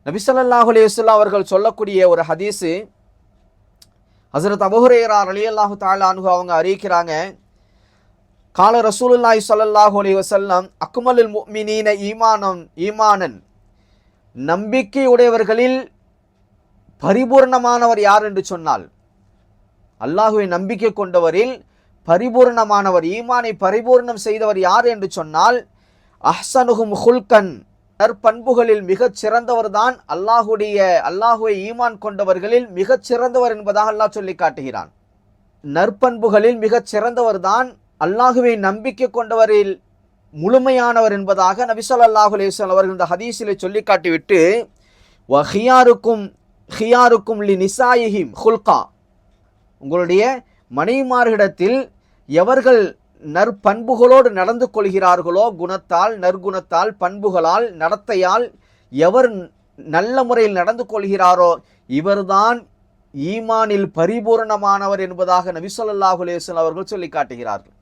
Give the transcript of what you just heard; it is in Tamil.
நபி ஸல்லல்லாஹு அலைஹி வஸல்லம் அவர்கள் சொல்லக்கூடிய ஒரு ஹதீஸு, ஹஸரத் அபூ ஹுரைரா ரலியல்லாஹு தஆலா அன்ஹு அவங்க அறிவிக்கிறாங்க, கால ரசூலுல்லாஹி ஸல்லல்லாஹு அலைஹி வஸல்லம் அக்மலுல் முஃமினீன ஈமானன், நம்பிக்கையுடையவர்களில் பரிபூர்ணமானவர் யார் என்று சொன்னால், அல்லாஹுவை நம்பிக்கை கொண்டவரில் பரிபூர்ணமானவர், ஈமானை பரிபூர்ணம் செய்தவர் யார் என்று சொன்னால், அஹ்ஸனுஹும் ஹுல்கன், நற்பண்புகளில் மிகச் சிறந்தவர் தான் அல்லாஹுவை ஈமான் கொண்டவர்களில் மிகச் சிறந்தவர் என்பதாக அல்லாஹ் சொல்லி காட்டுகிறான். நற்பண்புகளில் மிகச் சிறந்தவர் தான் அல்லாஹுவை நம்பிக்கை கொண்டவரில் முழுமையானவர் என்பதாக நபி ஸல்லல்லாஹு அலைஹி வஸல்லம் அவர்கள் இந்த ஹதீஸிலே சொல்லி காட்டிவிட்டு, ஹியாருக்கும் லி நிசாயிஹிம் ஹுல்கா, உங்களுடைய மனைவிமார்களிடத்தில் எவர்கள் நற்பண்புகளோடு நடந்து கொள்கிறார்களோ, குணத்தால், நற்குணத்தால், பண்புகளால், நடத்தையால் எவர் நல்ல முறையில் நடந்து கொள்கிறாரோ இவர்தான் ஈமானில் பரிபூர்ணமானவர் என்பதாக நபி ஸல்லல்லாஹு அலைஹி வஸல்லம் அவர்கள் சொல்லி காட்டுகிறார்கள்.